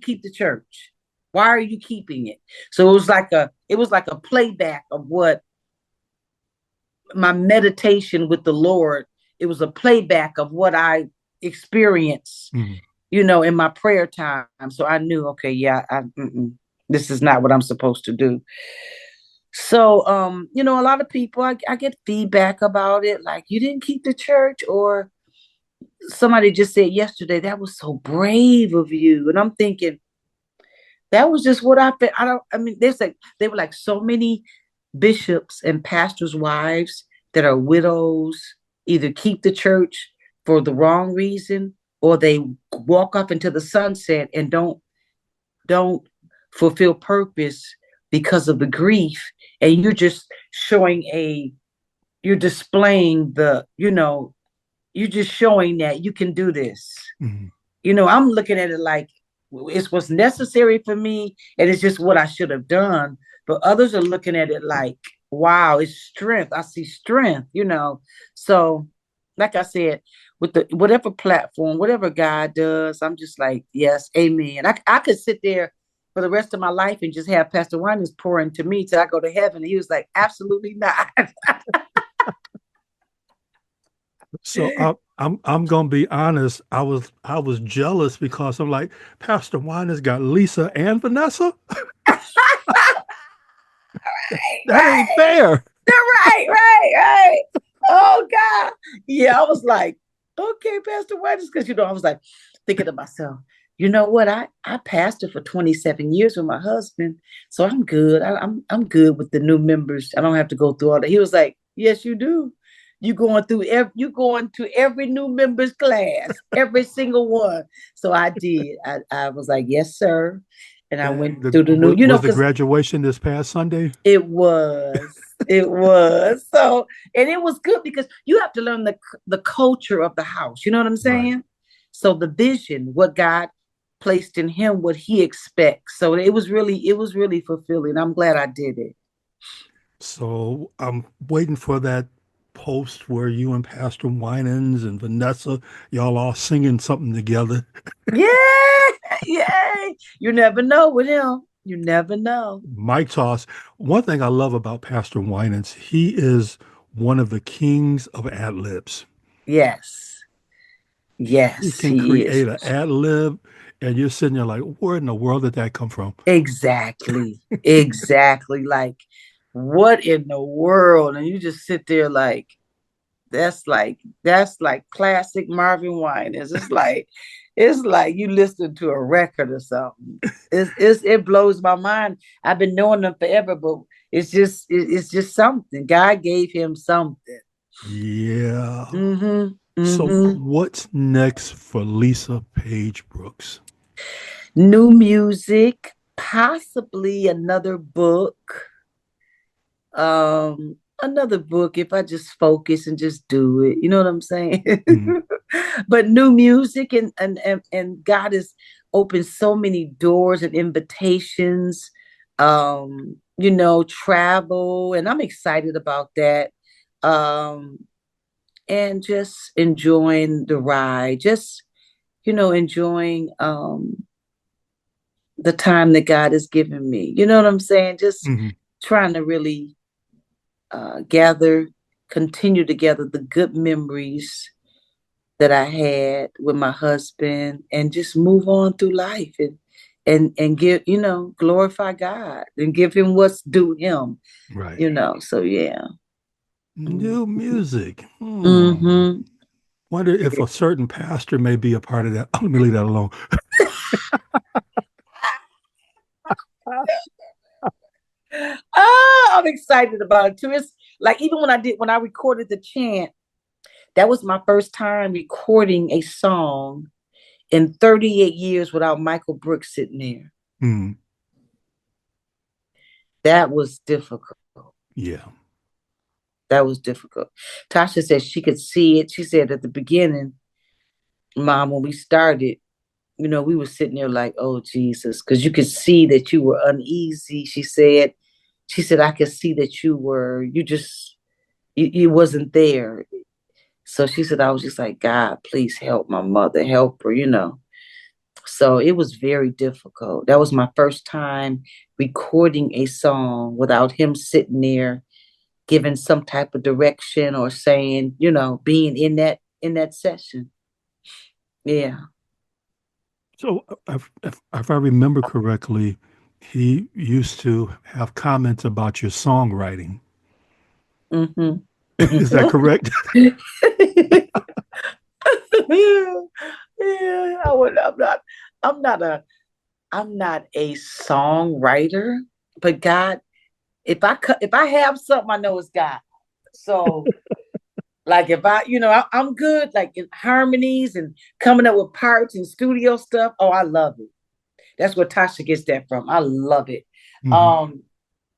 keep the church? Why are you keeping it? So it was like a playback of what my meditation with the Lord. It was a playback of what I experienced, in my prayer time. So I knew, okay, this is not what I'm supposed to do. So, a lot of people, I get feedback about it, like, you didn't keep the church, or somebody just said yesterday, that was so brave of you. And I'm thinking, that was just what I felt. They were like so many bishops and pastors' wives that are widows, either keep the church for the wrong reason, or they walk off into the sunset and don't fulfill purpose because of the grief. And you're just you're displaying you're just showing that you can do this. I'm looking at it like it's what's necessary for me, and it's just what I should have done. But others are looking at it like, wow, it's strength. I see strength, So, like I said, with whatever platform, whatever God does, I'm just like, yes, amen. I could sit there for the rest of my life and just have Pastor Winans pour into me till I go to heaven. And he was like, absolutely not. So I'm gonna be honest. I was jealous because I'm like, Pastor Winans got Lisa and Vanessa. That ain't fair. Right. Oh God. Yeah, I was like, okay, Pastor Winans, because I was like thinking to myself, you know what? I pastored for 27 years with my husband, so I'm good. I'm good with the new members. I don't have to go through all that. He was like, yes, you do. You going to every new members class, every single one. So I did. I was like, yes, sir. And I went through the new, was the graduation this past Sunday? It was. So, and it was good because you have to learn the culture of the house. You know what I'm saying? Right. So the vision, what God placed in him, what he expects. So it was really fulfilling. I'm glad I did it. So I'm waiting for that post where you and Pastor Winans and Vanessa, y'all all singing something together. Yeah. You never know with him. You never know. Mike toss. One thing I love about Pastor Winans, he is one of the kings of ad libs. Yes. He can create an ad lib, and you're sitting there like, where in the world did that come from? Exactly. Like, what in the world? And you just sit there like, that's like classic Marvin Winans. It's like you listen to a record or something. It blows my mind. I've been knowing them forever, but it's just something. God gave him something. Yeah. Mm-hmm. So what's next for Lisa Page Brooks? New music, possibly another book. Another book if I just focus and just do it. You know what I'm saying? But new music and God has opened so many doors and invitations, travel, and I'm excited about that. And just enjoying the ride, just enjoying the time that God has given me. You know what I'm saying? Just trying to really continue to gather the good memories that I had with my husband, and just move on through life and give, glorify God and give him what's due him. Right. So yeah. New music. Mm-hmm. Wonder if a certain pastor may be a part of that. Let me leave that alone. Oh, I'm excited about it too. It's like even when I recorded the chant, that was my first time recording a song in 38 years without Michael Brooks sitting there. Mm. That was difficult. Yeah. That was difficult. Tasha said she could see it. She said at the beginning, Mom, when we started, we were sitting there like, oh, Jesus, because you could see that you were uneasy. She said, I could see that you wasn't there. So she said, I was just like, God, please help my mother, help her. So it was very difficult. That was my first time recording a song without him sitting there giving some type of direction or saying, being in that session. Yeah. So if I remember correctly, he used to have comments about your songwriting. Mm-hmm. Is that correct? Yeah, I'm not a songwriter, but God, if I have something, I know it's God. So like if I'm good like in harmonies and coming up with parts and studio stuff. Oh, I love it. That's where Tasha gets that from. I love it. Mm-hmm.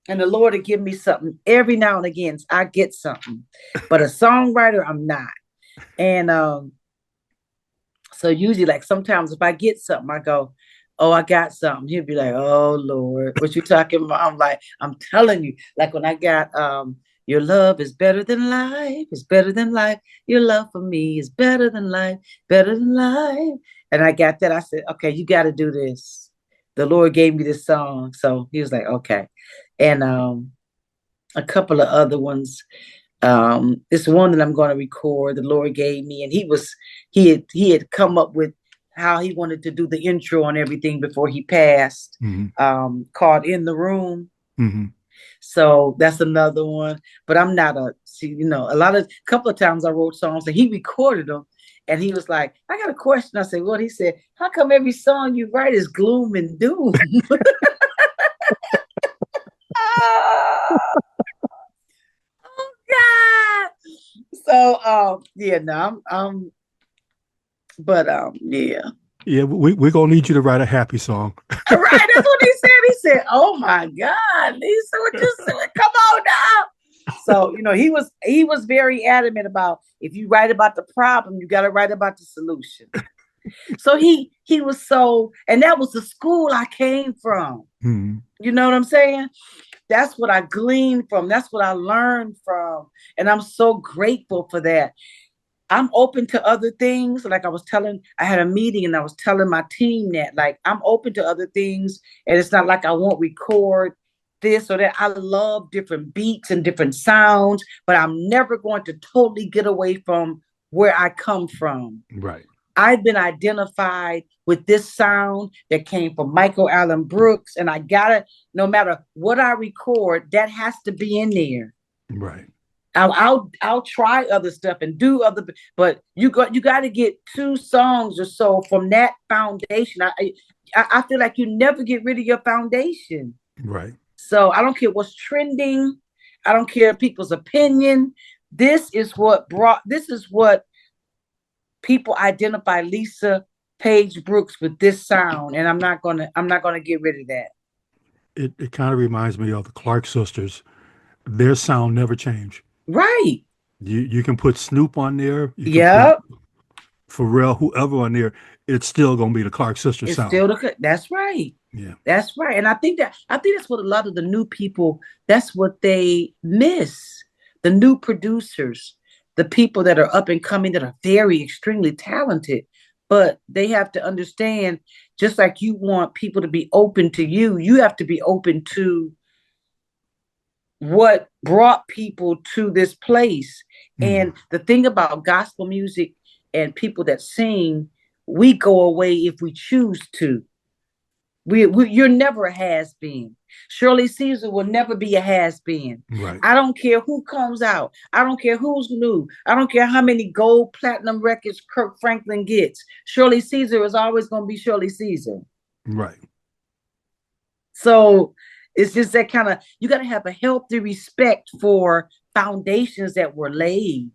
And the Lord will give me something every now and again. I get something, but a songwriter, I'm not. And so usually, like sometimes if I get something, I go, "Oh, I got something." He'll be like, "Oh Lord, what you talking about?" I'm like, "I'm telling you." Like when I got "Your love is better than life. It's better than life. Your love for me is better than life. Better than life." And I got that. I said, "Okay, you got to do this." The Lord gave me this song, so He was like, "Okay," and a couple of other ones. This one that I'm going to record, the Lord gave me, and he had come up with how he wanted to do the intro and everything before he passed. Mm-hmm. Called "In the Room." Mm-hmm. So that's another one. But I'm not a couple of times I wrote songs and he recorded them. And he was like, I got a question. I said, what? He said, how come every song you write is gloom and doom? Oh God. So yeah, no, yeah. Yeah, we're gonna need you to write a happy song. Right, that's what he said. He said, "Oh my God, Lisa, what you said? Come on now." So he was very adamant about if you write about the problem, you got to write about the solution. So he was and that was the school I came from. Mm-hmm. You know what I'm saying? That's what I gleaned from. That's what I learned from, and I'm so grateful for that. I'm open to other things. Like I had a meeting and I was telling my team that like I'm open to other things. And it's not like I won't record this or that. I love different beats and different sounds, but I'm never going to totally get away from where I come from. Right. I've been identified with this sound that came from Michael Allen Brooks. And I gotta, no matter what I record, that has to be in there. Right. I'll try other stuff and do other, but you got to get 2 songs or so from that foundation. I feel like you never get rid of your foundation. Right. So I don't care what's trending. I don't care people's opinion. This is what people identify Lisa Page Brooks with this sound, and I'm not gonna get rid of that. It kind of reminds me of the Clark sisters. Their sound never changed. Right. You can put Snoop on there. You can Yep. put Pharrell, whoever on there. It's still gonna be the Clark sisters It's sound. still that's right. Yeah. That's right. And I think that's what a lot of the new people, that's what they miss. The new producers, the people that are up and coming that are very extremely talented, but they have to understand, just like you want people to be open to you, you have to be open to what brought people to this place. And the thing about gospel music and people that sing, we go away if we choose to. You're never a has been. Shirley Caesar will never be a has-been. Right. I don't care who comes out. I don't care who's new. I don't care how many gold, platinum records Kirk Franklin gets. Shirley Caesar is always going to be Shirley Caesar. Right. So it's just that kind of, you got to have a healthy respect for foundations that were laid.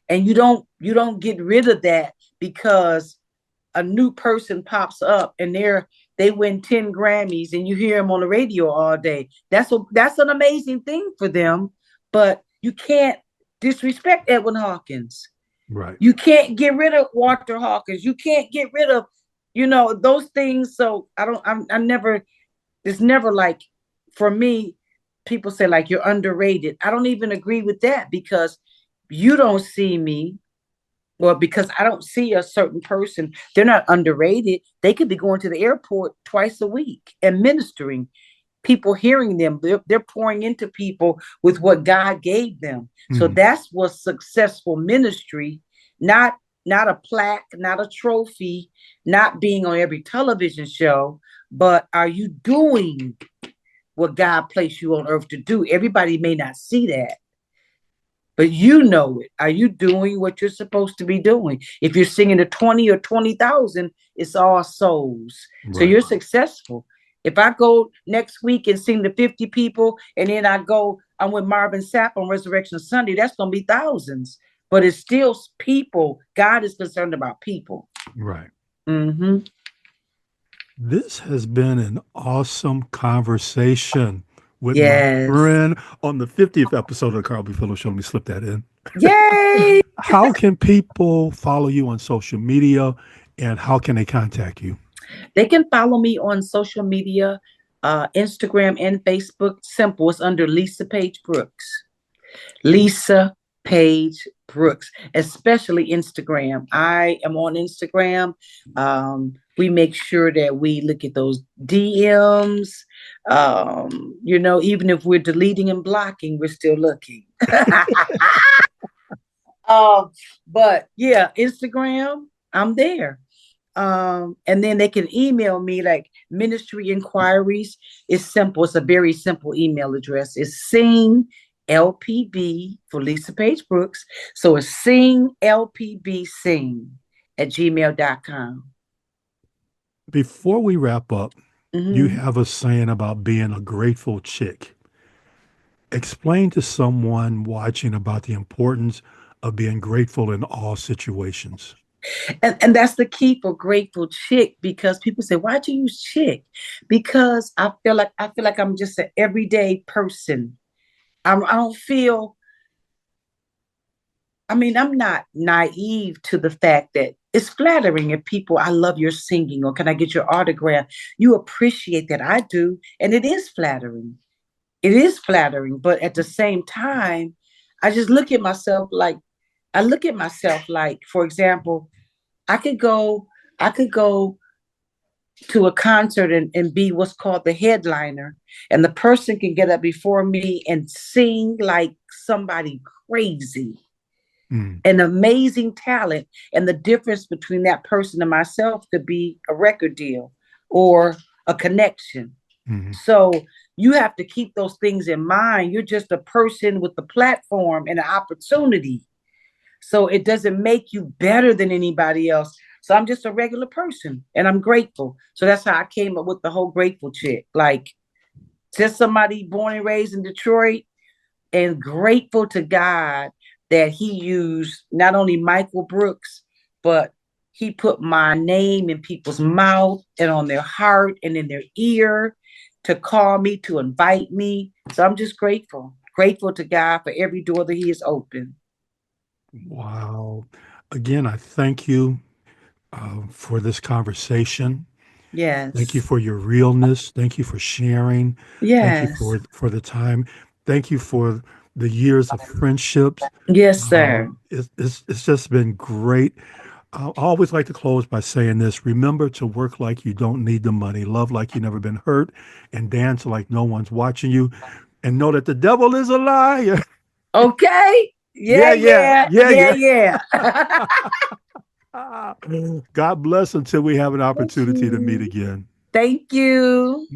And you don't get rid of that because a new person pops up and they win 10 Grammys and you hear them on the radio all day. That's an amazing thing for them, but you can't disrespect Edwin Hawkins. Right. You can't get rid of Walter Hawkins. You can't get rid of, those things. So it's never like, for me, people say like you're underrated. I don't even agree with that because you don't see me. Well, because I don't see a certain person, they're not underrated. They could be going to the airport twice a week and ministering, people hearing them. They're pouring into people with what God gave them. So that's what's successful ministry, not a plaque, not a trophy, not being on every television show, but are you doing what God placed you on earth to do? Everybody may not see that, but you know it. Are you doing what you're supposed to be doing? If you're singing to 20 or 20,000, it's all souls. Right. So you're successful. If I go next week and sing to 50 people, and then I'm with Marvin Sapp on Resurrection Sunday, that's going to be thousands. But it's still people. God is concerned about people. Right. Mm-hmm. This has been an awesome conversation with my friend on the 50th episode of the Carl B. Phillips Show. Let me slip that in. Yay! How can people follow you on social media, and how can they contact you? They can follow me on social media, Instagram and Facebook. Simple. It's under Lisa Page Brooks. Lisa Page Brooks, especially Instagram. I am on Instagram. We make sure that we look at those DMs. Even if we're deleting and blocking, we're still looking. But yeah, Instagram, I'm there. And then they can email me like ministry inquiries. It's simple. It's a very simple email address. It's sing LPB for Lisa Page Brooks. So it's sing LPB sing at gmail.com. Before we wrap up, you have a saying about being a grateful chick. Explain to someone watching about the importance of being grateful in all situations. And that's the key for grateful chick, because people say, why'd you use chick? Because I feel like I'm just an everyday person. I'm not naive to the fact that it's flattering if people, I love your singing, or can I get your autograph? You appreciate that. I do. And it is flattering. It is flattering. But at the same time, I just look at myself like, for example, I could go to a concert and be what's called the headliner, and the person can get up before me and sing like somebody crazy. An amazing talent, and the difference between that person and myself could be a record deal or a connection. So you have to keep those things in mind. You're just a person with a platform and an opportunity. So it doesn't make you better than anybody else. So I'm just a regular person, and I'm grateful. So that's how I came up with the whole grateful chick. Like, just somebody born and raised in Detroit, and grateful to God that he used not only Michael Brooks, but he put my name in people's mouth and on their heart and in their ear to call me, to invite me. So I'm just grateful to God for every door that he has opened. Wow. Again, I thank you for this conversation. Yes. Thank you for your realness. Thank you for sharing. Yes. Thank you for the time. Thank you for the years of friendships. Yes, sir. It's just been great. I always like to close by saying this: remember to work like you don't need the money, love like you've never been hurt, and dance like no one's watching you, and know that the devil is a liar. Okay. Yeah. God bless until we have an opportunity to meet again. Thank you.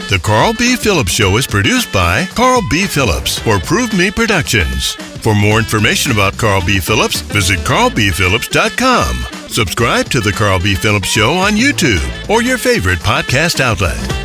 The Carl B. Phillips Show is produced by Carl B. Phillips for Prove Me Productions. For more information about Carl B. Phillips, visit carlbphillips.com. Subscribe to The Carl B. Phillips Show on YouTube or your favorite podcast outlet.